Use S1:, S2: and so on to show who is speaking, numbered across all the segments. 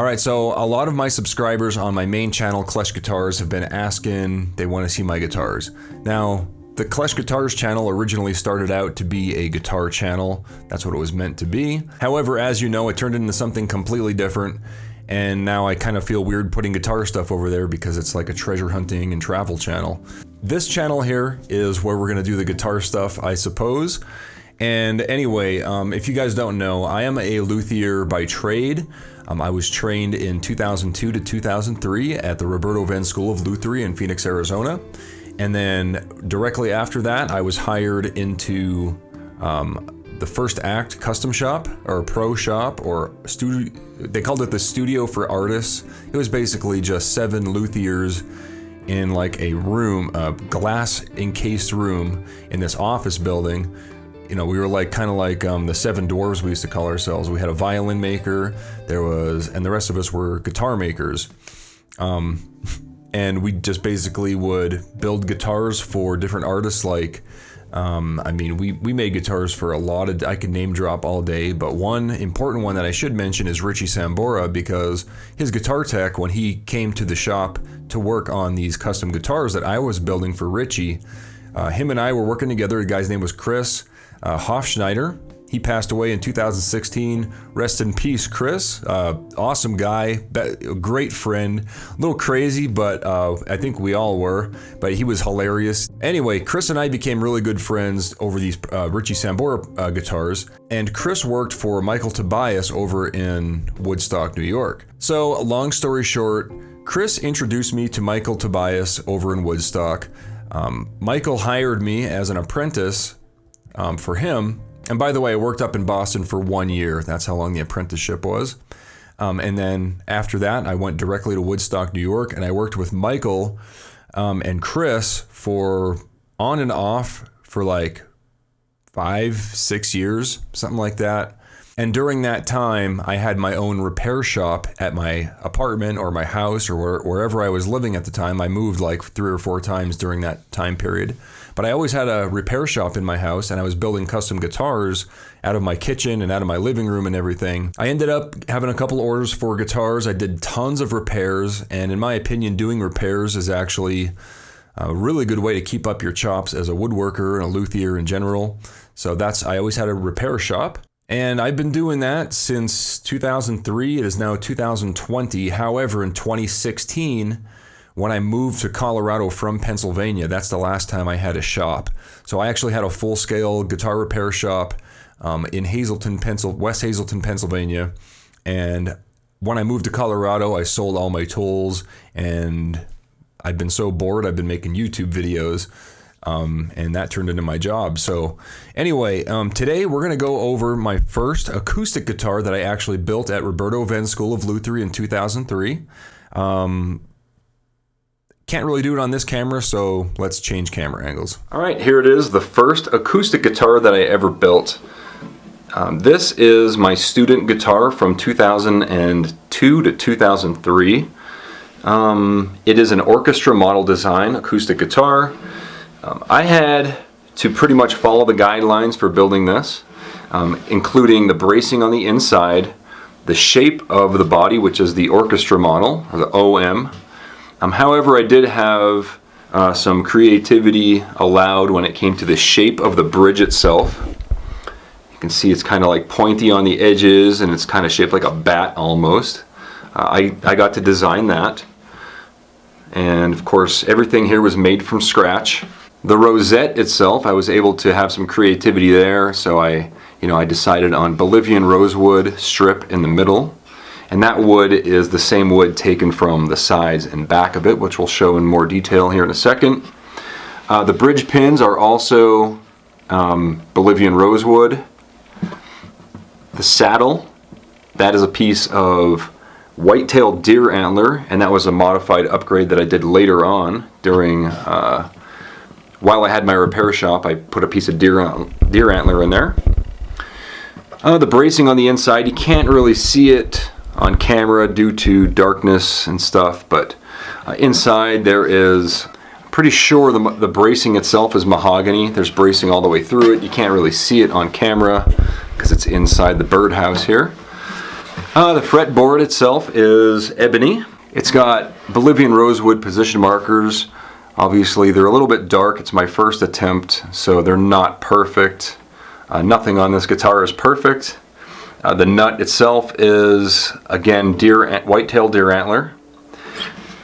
S1: Alright, so a lot of my subscribers on my main channel, Klesh Guitars, have been asking, they want to see my guitars. Now, the Klesh Guitars channel originally started out to be a guitar channel. That's what it was meant to be. However, as you know, it turned into something completely different, and now I kind of feel weird putting guitar stuff over there because it's like a treasure hunting and travel channel. This channel here is where we're going to do the guitar stuff, I suppose. And anyway, if you guys don't know, I am a luthier by trade. I was trained in 2002 to 2003 at the Roberto-Venn School of Luthery in Phoenix, Arizona. And then directly after that, I was hired into the First Act custom shop, or pro shop, or studio. They called it the studio for artists. It was basically just 7 luthiers in like a room, a glass encased room in this office building. You know, we were like kind of like the 7 dwarves, we used to call ourselves. We had a violin maker, and the rest of us were guitar makers. And we just basically would build guitars for different artists. Like, I mean, we made guitars for a lot of, I could name drop all day, but one important one that I should mention is Richie Sambora, because his guitar tech, when he came to the shop to work on these custom guitars that I was building for Richie, him and I were working together. The guy's name was Chris Hofschneider. He passed away in 2016. Rest in peace, Chris. Awesome guy, great friend. A little crazy, but I think we all were. But he was hilarious. Anyway, Chris and I became really good friends over these Richie Sambora guitars. And Chris worked for Michael Tobias over in Woodstock, New York. So, long story short, Chris introduced me to Michael Tobias over in Woodstock. Michael hired me as an apprentice for him. And by the way, I worked up in Boston for 1 year. That's how long the apprenticeship was. And then after that, I went directly to Woodstock, New York, and I worked with Michael and Chris for on and off for like 5-6 years, something like that. And during that time, I had my own repair shop at my apartment or my house or wherever I was living at the time. I moved like 3 or 4 times during that time period. But I always had a repair shop in my house, and I was building custom guitars out of my kitchen and out of my living room and everything. I ended up having a couple orders for guitars. I did tons of repairs, and in my opinion, doing repairs is actually a really good way to keep up your chops as a woodworker and a luthier in general. So I always had a repair shop. And I've been doing that since 2003. It is now 2020. However, in 2016, when I moved to Colorado from Pennsylvania, that's the last time I had a shop. So I actually had a full-scale guitar repair shop in West Hazleton, Pennsylvania. And when I moved to Colorado, I sold all my tools, and I've been so bored, I've been making YouTube videos. And that turned into my job. So anyway, today we're going to go over my first acoustic guitar that I actually built at Roberto-Venn School of Luthery in 2003. Can't really do it on this camera, so let's change camera angles. All right, here it is, the first acoustic guitar that I ever built. This is my student guitar from 2002 to 2003. It is an Orchestra model design acoustic guitar. I had to pretty much follow the guidelines for building this, including the bracing on the inside, the shape of the body, which is the Orchestra model, or the OM. However, I did have some creativity allowed when it came to the shape of the bridge itself. You can see it's kind of like pointy on the edges, and it's kind of shaped like a bat almost. I got to design that. And of course, everything here was made from scratch. The rosette itself, I was able to have some creativity there, so I decided on Bolivian rosewood strip in the middle. And that wood is the same wood taken from the sides and back of it, which we'll show in more detail here in a second. The bridge pins are also Bolivian rosewood. The saddle, that is a piece of white-tailed deer antler, and that was a modified upgrade that I did later on during, while I had my repair shop. I put a piece of deer antler in there. The bracing on the inside, you can't really see it on camera due to darkness and stuff, but inside there is, I'm pretty sure the bracing itself is mahogany. There's bracing all the way through it. You can't really see it on camera because it's inside the birdhouse here. The fretboard itself is Ebony. It's got Bolivian Rosewood position markers. Obviously they're a little bit dark. It's my first attempt, so they're not perfect. Nothing on this guitar is perfect. The nut itself is, again, white-tailed deer antler.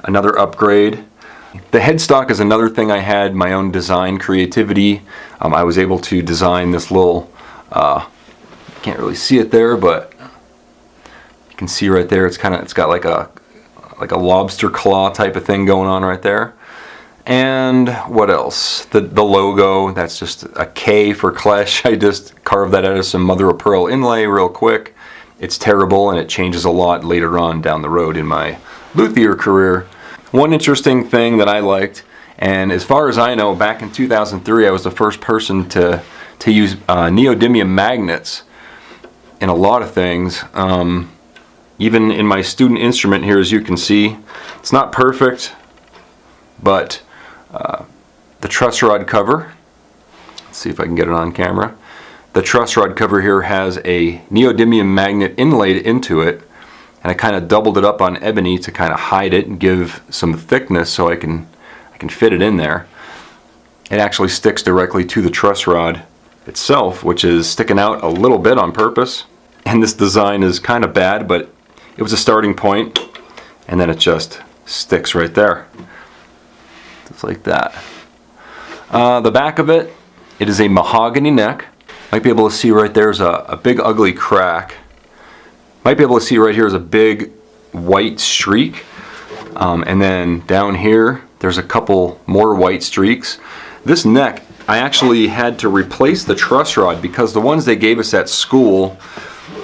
S1: Another upgrade. The headstock is another thing I had my own design creativity. I was able to design this little, can't really see it there, but you can see right there, it's got like a lobster claw type of thing going on right there. And what else? The logo, that's just a K for Klesh. I just carved that out of some mother of pearl inlay real quick. It's terrible and it changes a lot later on down the road in my luthier career. One interesting thing that I liked, and as far as I know, back in 2003 I was the first person to use neodymium magnets in a lot of things. Even in my student instrument here, as you can see, it's not perfect, but the truss rod cover, let's see if I can get it on camera. The truss rod cover here has a neodymium magnet inlaid into it, and I kind of doubled it up on ebony to kind of hide it and give some thickness so I can fit it in there. It actually sticks directly to the truss rod itself, which is sticking out a little bit on purpose. And this design is kind of bad, but it was a starting point, and then it just sticks right there. Just like that. The back of it, it is a mahogany neck. Might be able to see right there's a big ugly crack. Might be able to see right here is a big white streak. And then down here, there's a couple more white streaks. This neck, I actually had to replace the truss rod because the ones they gave us at school,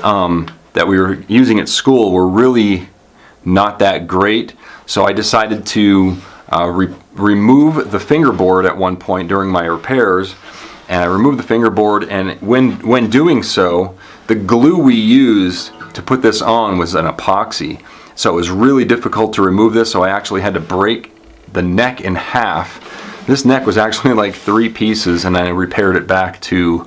S1: that we were using at school, were really not that great. So I decided to remove the fingerboard at one point during my repairs, and I removed the fingerboard, and when doing so, the glue we used to put this on was an epoxy, so it was really difficult to remove this, so I actually had to break the neck in half. This neck was actually like 3 pieces, and I repaired it back to,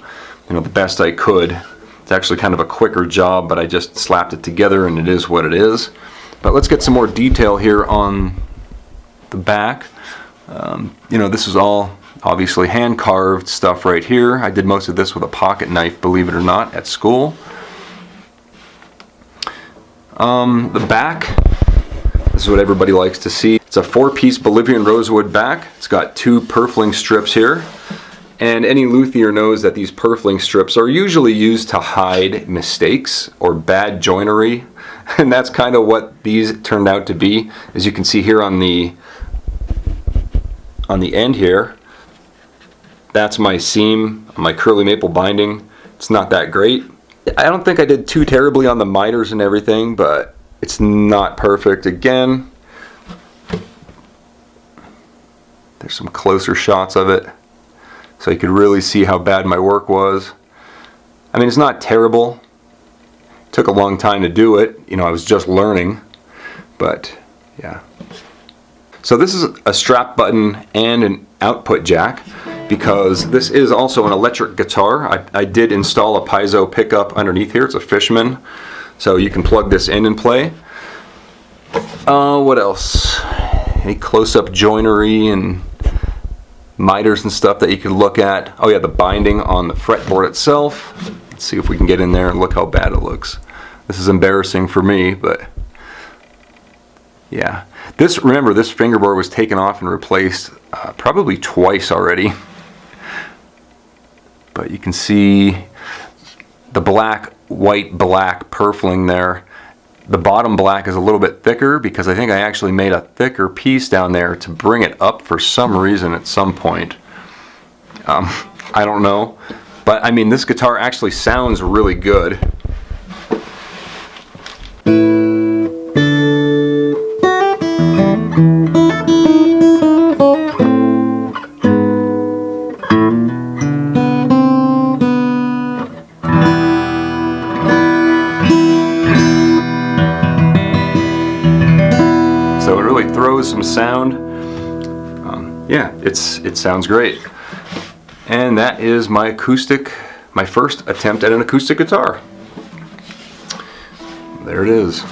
S1: the best I could. It's actually kind of a quicker job, but I just slapped it together and it is what it is. But let's get some more detail here on the back. This is all obviously hand carved stuff right here. I did most of this with a pocket knife, believe it or not, at school. The back, this is what everybody likes to see. It's a 4-piece Bolivian rosewood back. It's got 2 purfling strips here. And any luthier knows that these purfling strips are usually used to hide mistakes or bad joinery. And that's kind of what these turned out to be. As you can see here on the end here, that's my seam, my curly maple binding. It's not that great. I don't think I did too terribly on the miters and everything, but it's not perfect. Again, there's some closer shots of it, so you could really see how bad my work was. I mean, it's not terrible. It took a long time to do it. I was just learning, but yeah. So this is a strap button and an output jack, because this is also an electric guitar. I did install a piezo pickup underneath here. It's a Fishman, so you can plug this in and play. What else? Any close-up joinery and miters and stuff that you can look at. Oh yeah, the binding on the fretboard itself. Let's see if we can get in there and look how bad it looks. This is embarrassing for me, but yeah. Remember, this fingerboard was taken off and replaced probably twice already. But you can see the black, white, black purfling there. The bottom black is a little bit thicker because I think I actually made a thicker piece down there to bring it up for some reason at some point. I don't know. But I mean, this guitar actually sounds really good. Some sound. Yeah, it sounds great. And that is my first attempt at an acoustic guitar.
S2: There it is.